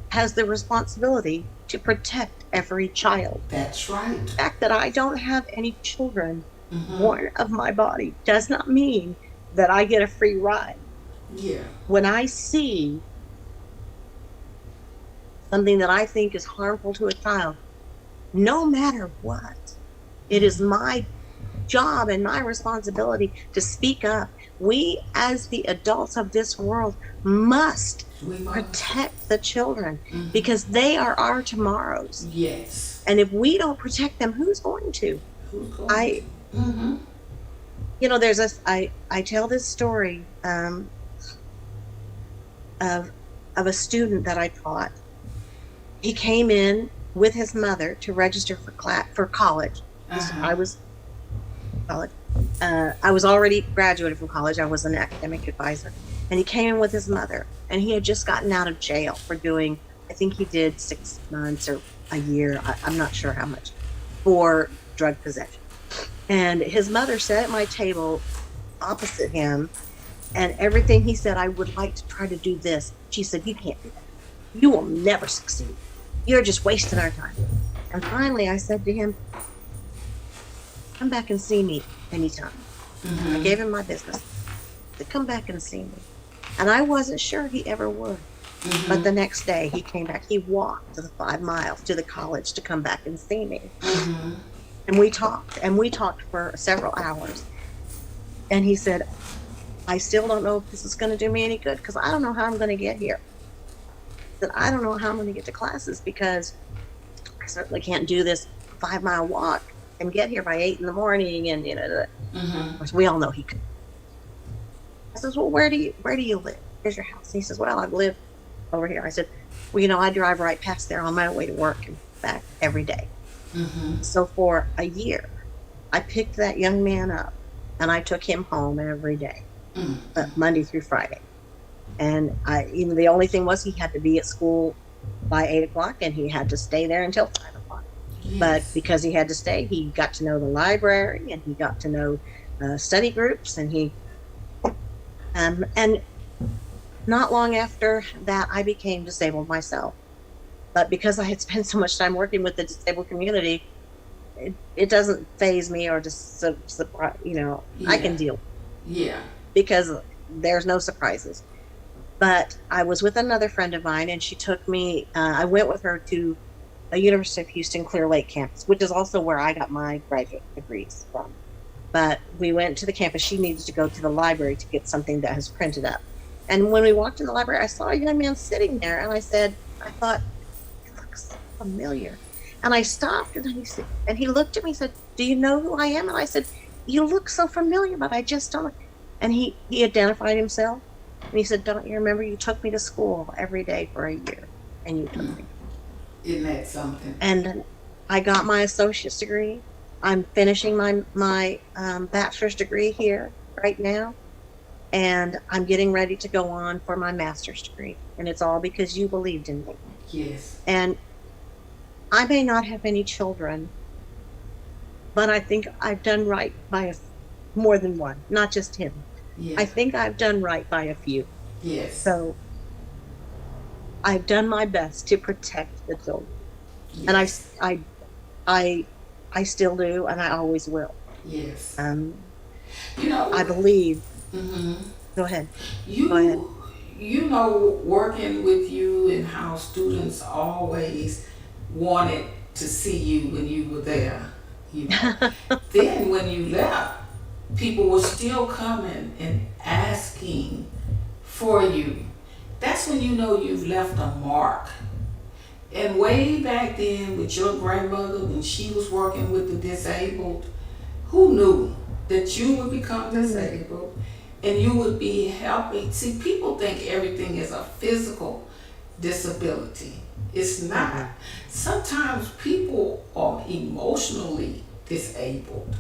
S2: has the responsibility to protect every child.
S1: That's right.
S2: The fact that I don't have any children
S1: Hmm.
S2: born of my body does not mean that I get a free ride.
S1: Yeah.
S2: When I see something that I think is harmful to a child, no matter what, it is my job and my responsibility to speak up. We, as the adults of this world, must
S1: We must.
S2: protect the children
S1: Hmm.
S2: because they are our tomorrows.
S1: Yes.
S2: And if we don't protect them, who's going to?
S1: Who's going
S2: I,
S1: to? Hmm.
S2: there's I tell this story. of a student that I taught. He came in with his mother to register for college.
S1: Uh-huh.
S2: I was college. I was already graduated from college. I was an academic advisor, and he came in with his mother, and he had just gotten out of jail for doing. I think he did 6 months or a year. I'm not sure how much for drug possession. And his mother sat at my table opposite him, and everything he said, I would like to try to do this. She said, you can't do that. You will never succeed. You're just wasting our time. And finally, I said to him, come back and see me anytime. I
S1: Mm-hmm.
S2: gave him my business to come back and see me. And I wasn't sure he ever would. But
S1: Mm-hmm.
S2: the next day he came back. He walked the 5 miles to the college to come back and see me.
S1: Mm-hmm.
S2: And we talked for several hours. And he said, I still don't know if this is going to do me any good because I don't know how I'm going to get here. That I don't know how I'm going to get to classes because I certainly can't do this 5 mile walk and get here by 8 in the morning. And of
S1: Mm-hmm.
S2: course, we all know he could. I says, well, where do you live? Where's your house? And he says, well, I live over here. I said, well, I drive right past there on my way to work and back every day.
S1: Mm-hmm.
S2: So for a year, I picked that young man up and I took him home every day,
S1: Mm-hmm.
S2: Monday through Friday. And the only thing was he had to be at school by 8 o'clock and he had to stay there until 5 o'clock. But
S1: Yes.
S2: because he had to stay, he got to know the library and he got to know study groups and not long after that, I became disabled myself. But because I had spent so much time working with the disabled community, it doesn't phase me or just surprise. I
S1: Yeah.
S2: can deal
S1: Yeah.
S2: because there's no surprises. But I was with another friend of mine, and she took me. I went with her to a University of Houston Clear Lake campus, which is also where I got my graduate degrees from. But we went to the campus. She needed to go to the library to get something that has printed up. And when we walked in the library, I saw a young man sitting there, and I thought, it looks so familiar. And I stopped, and he looked at me and said, do you know who I am? And I said, you look so familiar, but I just don't. And he identified himself, and he said, don't you remember you took me to school every day for a year, and you took me.
S1: Isn't that something?
S2: And I got my associate's degree. I'm finishing my bachelor's degree here right now, and I'm getting ready to go on for my master's degree. And it's all because you believed in me.
S1: Yes.
S2: And I may not have any children, but I think I've done right by more than one, not just him.
S1: Yeah.
S2: I think I've done right by a few.
S1: Yes.
S2: So I've done my best to protect the children, and
S1: Yes.
S2: I, I still do, and I always will.
S1: Yes.
S2: Um,
S1: You know.
S2: I believe.
S1: Mm-hmm.
S2: Go ahead. Go ahead.
S1: You you know, working with you and how students always wanted to see you when you were there. You know. Then when you left, people were still coming and asking for you. That's when you know you've left a mark. And way back then, with your grandmother, when she was working with the disabled, who knew that you would become disabled and you would be helping? See, people think everything is a physical disability. It's not. Sometimes people are emotionally disabled,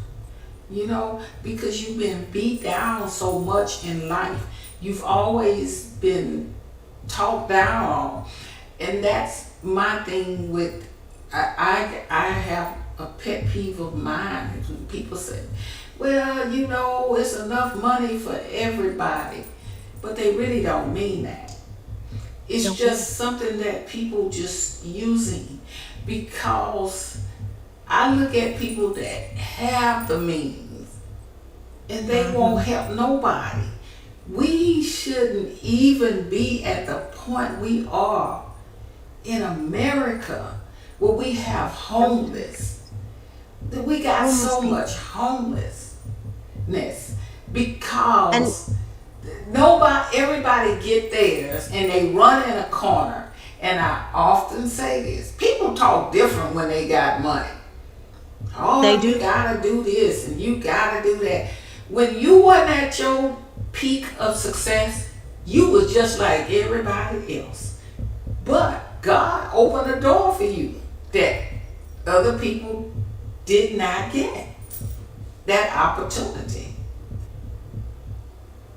S1: because you've been beat down so much in life. You've always been talked down. And that's my thing with, I have a pet peeve of mine is when people say, well, it's enough money for everybody. But they really don't mean that. It's
S2: Don't
S1: just something that people just using, because I look at people that have the means and they won't help nobody. We shouldn't even be at the point we are in America where we have homeless. That we got
S2: Homeless
S1: so
S2: people.
S1: much homelessness
S2: And
S1: because everybody get theirs and they run in a corner. And I often say this: people talk different when they got money.
S2: they
S1: Oh, you
S2: do.
S1: gotta do this and you gotta do that. When you wasn't at your peak of success, You was just like everybody else. But God opened a door for you that other people did not get that opportunity.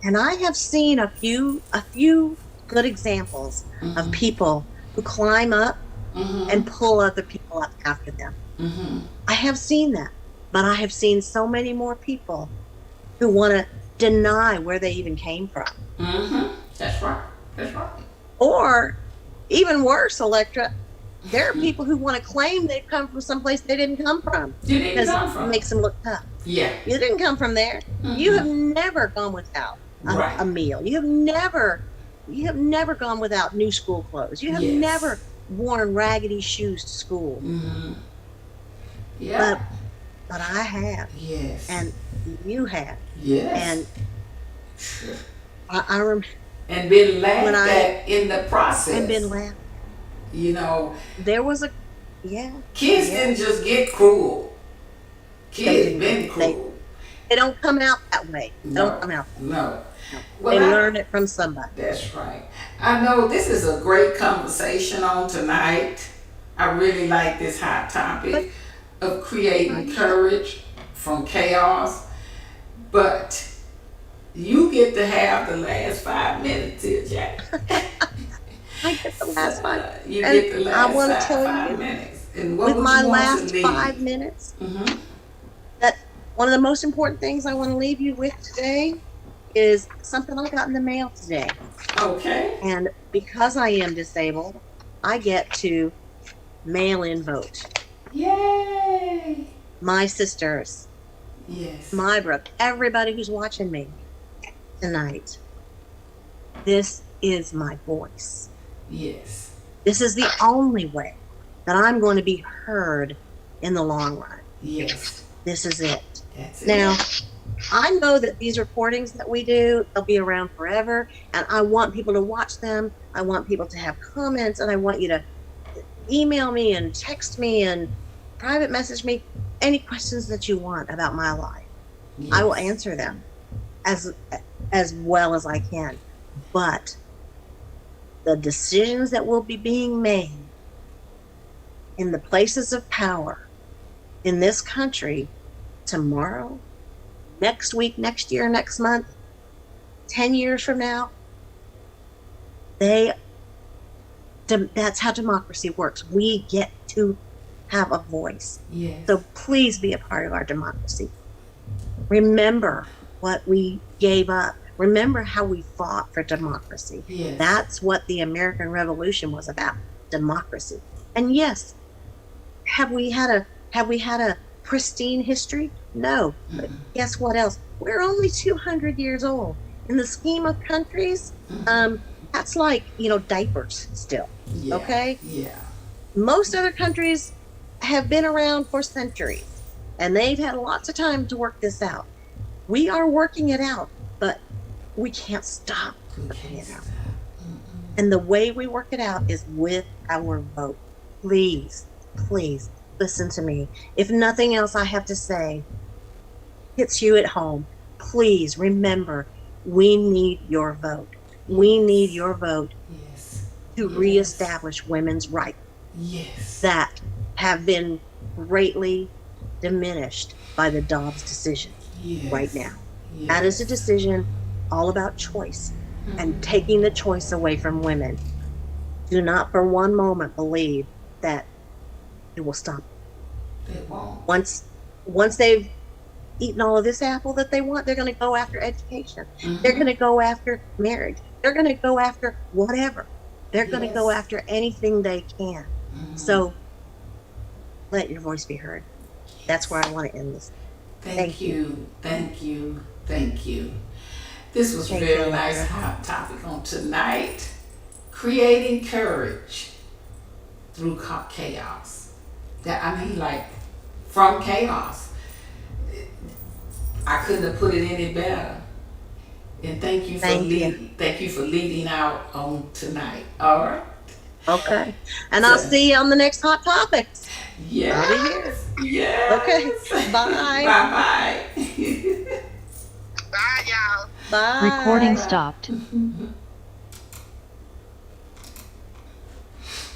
S2: And I have seen a few good examples of
S1: Mm-hmm.
S2: people who climb up and
S1: Mm-hmm.
S2: pull other people up after them.
S1: Mm-hmm.
S2: I have seen that, but I have seen so many more people who want to deny where they even came from.
S1: Mm-hmm. That's right. That's right.
S2: Or even worse, Electra, there are people who want to claim they've come from someplace they didn't come from
S1: You didn't
S2: because it
S1: come from.
S2: makes them look tough.
S1: Yeah.
S2: You didn't come from there. You have
S1: Mm-hmm.
S2: never gone without
S1: Right.
S2: a meal. You have never gone without new school clothes. You have
S1: Yes.
S2: never worn raggedy shoes to school.
S1: Mm-hmm. Yeah.
S2: But but I have,
S1: Yes.
S2: and you have,
S1: Yes.
S2: and I remember
S1: And been
S2: when
S1: laughed
S2: I
S1: at in the
S2: and been
S1: process.
S2: laughed.
S1: You know,
S2: There was a yeah,
S1: kids
S2: yeah.
S1: didn't just get cruel.
S2: They
S1: Kids
S2: didn't get
S1: been
S2: they
S1: cruel.
S2: they don't come out that way. They don't
S1: No,
S2: come out that way.
S1: no.
S2: No.
S1: Well,
S2: They learn it from somebody.
S1: that's right. I know this is a great conversation on tonight. I really like this hot
S2: But
S1: topic of
S2: I
S1: creating
S2: do too.
S1: courage from chaos. But you get to have the last 5 minutes here, Jack.
S2: I get the last five.
S1: You
S2: And
S1: get the
S2: I
S1: last
S2: want to
S1: five,
S2: tell
S1: five
S2: you,
S1: minutes. And what
S2: with
S1: would you
S2: my
S1: want to
S2: last five
S1: leave?
S2: minutes,
S1: Mm-hmm.
S2: that one of the most important things I want to leave you with today is something I got in the mail today.
S1: Okay.
S2: And because I am disabled, I get to mail in vote.
S1: Yay.
S2: My sisters,
S1: Yes.
S2: my brother, everybody who's watching me tonight, this is my voice.
S1: Yes.
S2: This is the only way that I'm going to be heard in the long run.
S1: Yes.
S2: This is it.
S1: That's
S2: Now,
S1: it.
S2: I know that these recordings that we do, they'll be around forever, and I want people to watch them. I want people to have comments, and I want you to email me and text me and private message me any questions that you want about my life. I will
S1: Yes.
S2: answer them as as well as I can. But the decisions that will be being made in the places of power in this country tomorrow, next week, next year, next month, 10 years from now, they that's how democracy works. We get to have a voice.
S1: Yes.
S2: So please be a part of our democracy. Remember what we gave up. Remember how we fought for democracy.
S1: Yes.
S2: That's what the American Revolution was about, democracy. And yes, have we had a pristine history? No. But guess what else? We're only 200 years old. In the scheme of countries, that's like, diapers still.
S1: Yeah.
S2: Okay?
S1: Yeah.
S2: Most other countries have been around for centuries, and they've had lots of time to work this out. We are working it out, but we can't stop
S1: We
S2: working
S1: can't
S2: it out.
S1: stop.
S2: And the way we work it out is with our vote. Please, please listen to me. If nothing else I have to say hits you at home, please remember we need your vote. We need your vote
S1: Yes.
S2: to
S1: Yes.
S2: reestablish women's rights
S1: Yes.
S2: that have been greatly diminished by the Dobbs decision
S1: Yes.
S2: right now.
S1: Yes.
S2: That is a decision all about choice and taking the choice away from women. Do not for one moment believe that it will stop.
S1: It won't.
S2: Once they've eaten all of this apple that they want, they're going to go after education. They're going to go after marriage. They're going to go after whatever. They're going to go
S1: Yes.
S2: after anything they can. So let your voice be heard. That's where I want to end this.
S1: Thank you. Thank you. Thank you. This was
S2: Thank
S1: very
S2: you,
S1: nice
S2: Electra.
S1: hot topic on tonight. Creating courage through chaos. That I mean, like from chaos. I couldn't have put it any better. And thank you for
S2: Thank you.
S1: thank you for leading out on tonight. All right.
S2: Okay. And I'll
S1: So-
S2: see you on the next Hot Topics.
S1: Yes.
S2: I'll be here.
S1: Yes.
S2: Okay. Bye.
S1: Bye bye.
S3: Bye, y'all.
S2: Bye.
S4: Recording stopped.